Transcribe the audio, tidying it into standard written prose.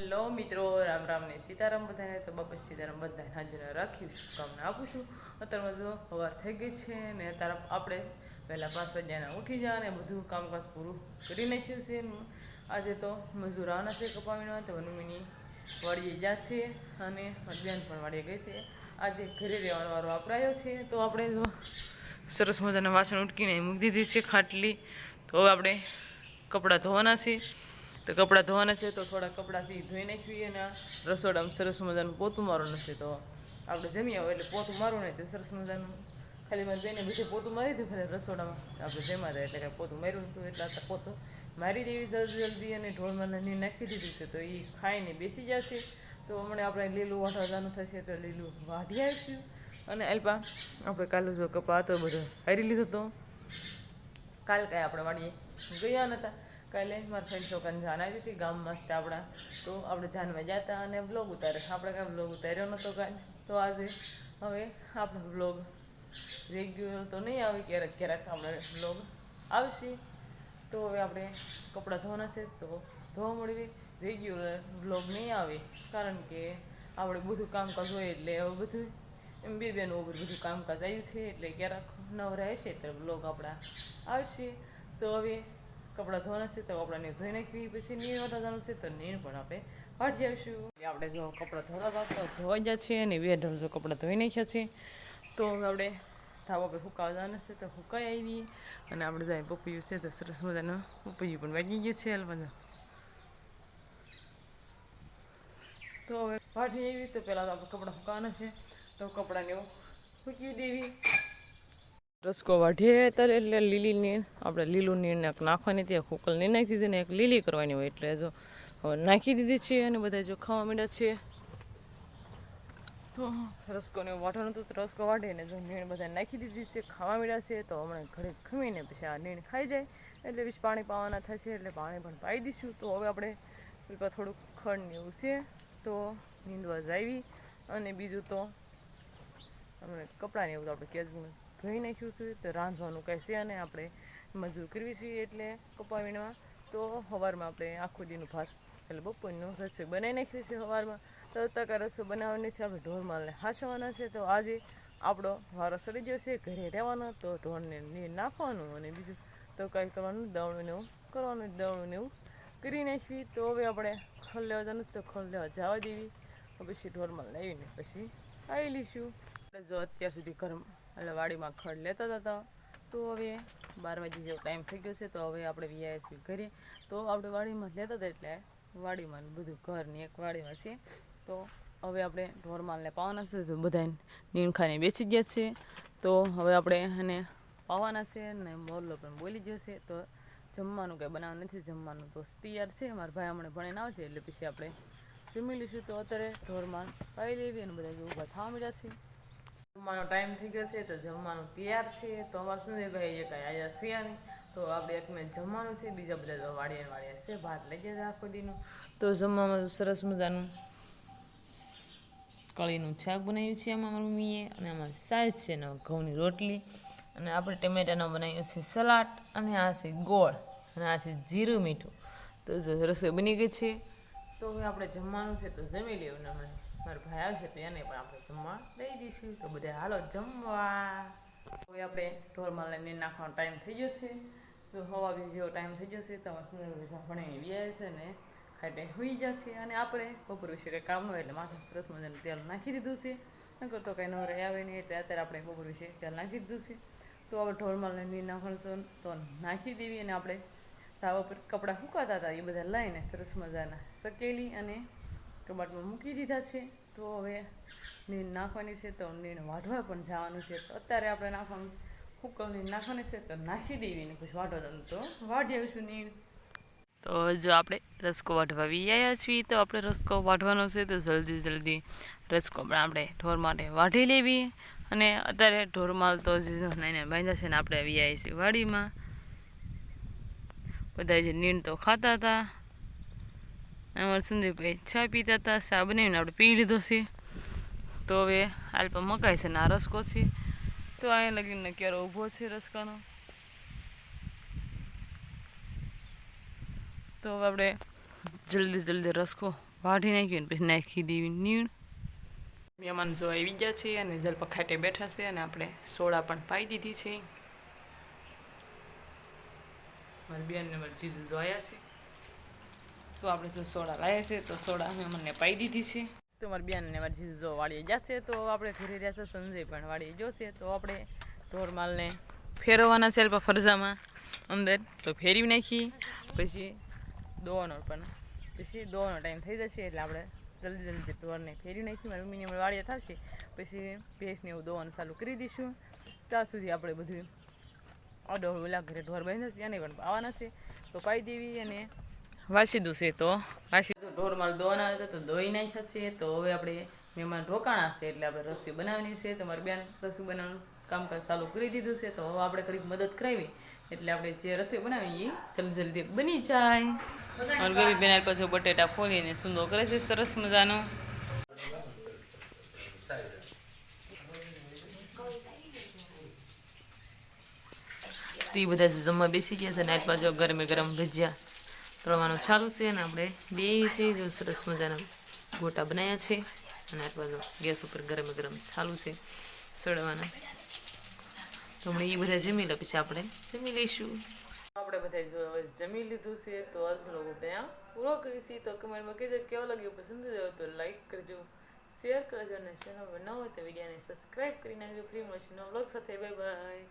Hello મિત્રો, રામ રામ ને સીતારામ બધાને. તો બાપા સીતારામ બધાને હાજર રાખી શુભકામના આપું છું. અત્યારમાં જો સવાર થઈ ગઈ છે ને અત્યારે આપણે પહેલાં 5 વાગ્યાના ઉઠી જા ને બધું કામકાજ પૂરું કરી નાખ્યું છે. આજે તો મજૂર આવવાના છે કપાવીના, તો વનુમીની વાડીએ ગયા છે અને બેન પણ વાડીએ ગઈ છે. આજે ઘરે રહેવાનો વારો આપણે આવ્યો છે. તો આપણે જો સરસ મજાના વાસણ ઉટકીને મૂકી દીધી છે ખાટલી. તો હવે આપણે કપડાં ધોવાના છે. તો કપડાં ધોવાના છે તો થોડા કપડાં ધોઈ નાખીએ અને રસોડામાં સરસ મજાનું પોતું મારવાનું છે. તો આપણે જમી આવો એટલે પોતું મારવું નહીં, તો સરસ મજાનું ખાલી મારે જઈને બધે પોતું મારી દીધું. ખાલી રસોડામાં આપણે જમા થાય એટલે કાંઈ પોતું માર્યું નતું, એટલે આ પોતું મારી દેવી જલ્દી જલ્દી અને ઢોળમાં નાખી દીધું છે. તો એ ખાઈને બેસી જશે. તો હમણાં આપણે લીલું વાટવા જવાનું થશે તો લીલું વાઢી આવીશું. અને અલ્પા આપણે કાલે જો કપા હતો બધો હારી લીધો હતો. કાલે કાંઈ આપણે વાડીએ ગયા નહોતા. કાલે મારા ફ્રેન્ડ છોકરાને જાન આવી હતી ગામમાં જ આપણા, તો આપણે જાનમાં ગયા હતા અને બ્લોગ ઉતારે. આપણે કાંઈ બ્લોગ ઉતાર્યો નહોતો કાંઈ. તો આજે હવે આપણે બ્લોગ રેગ્યુલર તો નહીં આવે, ક્યારેક ક્યારેક આપણે બ્લોગ આવશે. તો હવે આપણે કપડાં ધોવાના છે તો ધોવા મળવી. રેગ્યુલર બ્લોગ નહીં આવે કારણ કે આપણે બધું કામકાજ હોય એટલે હવે બધું એમ બે બેનું ઉપર બધું કામકાજ આવ્યું છે એટલે ક્યારેક નવરા હશે તો બ્લોગ આપણા આવશે. તો હવે કપડાં ધોવાના છે તો કપડાને ધોઈ નાખવી, પછી નીણ વાટવાનું છે તો નીણ પણ આપણે વાટી આવીશું. આપણે જો કપડાં ધોવા તો ધોવાઈ જાય છે અને બે ઢોલ જો કપડાં ધોઈ નાખ્યા છે. તો હવે આપણે ધાબા પર સુકાવા જવાના છે તો સુકાઈ આવી. અને આપણે જાય પપૈયું છે તો સરસ મજાનું પપૈયું પણ વાગી ગયું છે. બધા તો હવે વાટી આવી. તો પહેલાં તો આપણે કપડાં સુકાવાના છે તો કપડાને એવું સૂકવી દેવી. રસકો વાઢીએ ત્યારે એટલે લીલી નીણ આપણે લીલું નીણ નાખવાની, ત્યાં ખોકલ નહીં નાખી દીધી ને એક લીલી કરવાની હોય એટલે જો હવે નાખી દીધી છે. અને બધા જો ખાવા માંડ્યા છે. તો રસકોને વાટવાનું હતું તો રસકો વાઢીને જો નીણ બધા નાખી દીધી છે, ખાવા માંડ્યા છે. તો હમણાં ઘરે ખમીને પછી આ નીણ ખાઈ જાય એટલે પછી પાણી પાવાના થશે એટલે પાણી પણ પાઈ દઈશું. તો હવે આપણે થોડુંક ખડ ને એવું છે તો નીંદવા જાવી. અને બીજું તો હમણાં કપડાને એવું તો આપણે કેજમાં ધોઈ નાખ્યું છે. તો રાંધવાનું કંઈ છે અને આપણે મજૂર કરવી છીએ એટલે કપાવીમાં. તો સવારમાં આપણે આખું દીનું ભાત એટલે બપોરનું રસોઈ બનાવી નાખીએ છીએ સવારમાં. તો તકા રસોઈ બનાવવાની નથી, આપણે ઢોરમાલને હાંસવાના છે. તો આજે આપણો વારો સડી ગયો છે ઘરે રહેવાનો. તો ઢોરને નીર નાખવાનું અને બીજું તો કાંઈ કરવાનું દવણું ને એવું કરવાનું, દવણું ને એવું કરી નાખવી. તો હવે આપણે ખોલ લેવા જવાનું તો ખોલ લેવા જવા દેવી. પછી ઢોરમાલ લાવીને પછી આવી લઈશું. જો અત્યાર સુધી ઘરમાં એટલે વાડીમાં ખડ લેતા હતા. તો હવે 12 વાગે જેવો ટાઈમ થઈ ગયો છે. તો હવે આપણે વ્યાયા છીએ ઘરે. તો આપણે વાડીમાં લેતા હતા એટલે વાડીમાં બધું ઘરની એક વાડીમાં છે. તો હવે આપણે ઢોરમાલને પાવાના છે. તો બધા નીણ ખાઈને બેસી ગયા છે. તો હવે આપણે એને પાવાના છે ને મોરલો પણ બોલી ગયો છે. તો જમવાનું કંઈ બનાવવાનું નથી, જમવાનું તો તૈયાર છે. મારા ભાઈ હમણાં ભણીને આવશે એટલે પછી આપણે જમી લઈશું. તો અત્યારે ઢોરમાલ પાઈ લેવી અને બધા ઊભા થવા મળ્યા છે. જમવાનો ટાઈમ થઈ ગયો છે તો જમવાનું તૈયાર છે. તો અમારા સુંદરભાઈ એ કાંઈ આવ્યા છે નહીં. તો આપણે એકને જમવાનું છે, બીજા બધા તો વાડિયા છે. ભાત લઈ ગયા આખો દીનું. તો જમવામાં સરસ મજાનું કળીનું શાક બનાવ્યું છે એમાં મારી મમ્મીએ, અને આમાં સાઈઝ છે ને ઘઉંની રોટલી, અને આપણે ટમેટાનો બનાવ્યો છે સલાડ, અને આ છે ગોળ, અને આ છે જીરું મીઠું. તો રસોઈ બની ગઈ છે. તો હવે આપણે જમવાનું છે તો જમી લેવું. ને હમણાં મારા ભાઈ આવશે તો એને પણ આપણે જમવા દઈ દઈશું. તો બધા હાલો જમવા. હવે આપણે ઢોરમાલને નીર નાખવાનો ટાઈમ થઈ ગયો છે. તો હવા બી જેવો ટાઈમ થઈ ગયો છે. તો બધા ભણીને વ્યાય છે ને ખાટે હોઈ ગયા છે. અને આપણે બપોર વિશે કંઈ કામ ન હોય એટલે માથે સરસ મજાનું તેલ નાખી દીધું છે. નકર તો કંઈ નવરે આવે નહીં એટલે અત્યારે આપણે બપોર વિશે તેલ નાખી દીધું છે. તો હવે ઢોરમાલને નીર નાખવાનું તો નાખી દેવી. અને આપણે ધાબા પર કપડાં સુકાતા હતા એ બધા લઈને સરસ મજાના સકેલી અને કબાટમાં મૂકી દીધા છે. તો હવે નીણ નાખવાની છે. તો નીણ વાઢવા પણ જવાનું છે. તો અત્યારે આપણે નાખવાનું હુકલ નીણ નાખવાની છે તો નાખી દેવી ને પછી વાઢવા જવાનું તો વાઢી આવીશું નીણ. તો જો આપણે રસકો વાઢવા આવ્યા છીએ. તો આપણે રસકો વાઢવાનો છે તો જલ્દી જલ્દી રસકો પણ આપણે ઢોર માટે વાઢી લેવી. અને અત્યારે ઢોરમાલ તો નાના બાંધ્યા છે ને આપણે આવ્યા છીએ વાડીમાં. બધા જે નીણ તો ખાતા હતા. અમારા સુંદરભાઈ ચા પીતા હતા. ચા બનાવીને આપણે પી લીધો છે. તો હવે આલ્પા મકાઈ છે ને આ રસકો છે. તો અહીંયા લગીને ક્યારે ઊભો છે રસકાનો. તો હવે આપણે જલ્દી જલ્દી રસકો વાઢી નાખ્યું ને પછી નાખી દેવી નીણ. મહેમાન જો આવી ગયા છે અને જલપા ખાટે બેઠા છે અને આપણે સોડા પણ પાઈ દીધી છે. મારી બેન ને મારી જીજુ જો આવ્યા છે તો આપણે જો સોડા લાવ્યા છે તો સોડા મહેમાનને પાઈ દીધી છે. તો મારી બેન ને મારી જીજુ જો વાડીએ જશે તો આપણે ફેરી રહ્યા છે. સંજય પણ વાડીએ જોશે તો આપણે ઢોરમાલને ફેરવવાના છે ફરજામાં અંદર તો ફેરવી નાખી પછી દોવાનો પણ પછી દોવાનો ટાઈમ થઈ જશે એટલે આપણે જલ્દી જલ્દી ઢોરને ફેરવી નાખી. મારી મમ્મીને અમે વાડીએ થશે પછી ભેંસને એવું દોવાનું ચાલુ કરી દઈશું. ત્યાં સુધી આપણે બધું અડો ઓલા ઘરે ઢોર બાંધ્યા છે એને પણ પાવાના છે તો પાઈ દેવી. અને વાસીદું છે તો વાસીદું ઢોરમાલ દોવાના હતા તો દોઈ નાખ્યા છે. તો હવે આપણે મહેમાન રોકાણા છે એટલે આપણે રસોઈ બનાવવાની છે. તો મારી બેન રસોઈ બનાવવાનું કામકાજ ચાલુ કરી દીધું છે તો હવે આપણે ઘડીક મદદ કરાવી એટલે આપણે જે રસોઈ બનાવી એ જલ્દી જલ્દી બની જાય. મારી ગરીબ બેન પાછો બટેટા ફોલીને સુંદર કરે છે સરસ મજાનો. તો એ બધા જમવા બેસી ગયા છે અને આજ પાછો ગરમે ગરમ ભજીયા તળવાનું ચાલુ છે. અને આપણે બે છે જો સરસ મજાના ગોટા બનાવ્યા છે અને આજ પાછો ગેસ ઉપર ગરમે ગરમ ચાલુ છે સળવાના. તો હમણાં એ બધા જમી લે પછી આપણે જમી લઈશું. આપણે બધા જો જમી લીધું છે તો આજનો લોકો ત્યાં પૂરો કરીશું. તો કમેન્ટમાં કહેજો કેવો લાગ્યો, પસંદ આવ્યો તો લાઈક કરજો, શેર કરજો અને ચેનલ પર ન હોય તો વિડીયોને સબસ્ક્રાઈબ કરી નાખજો. ફ્રી મળશે નવા વ્લોગ સાથે. Bye bye.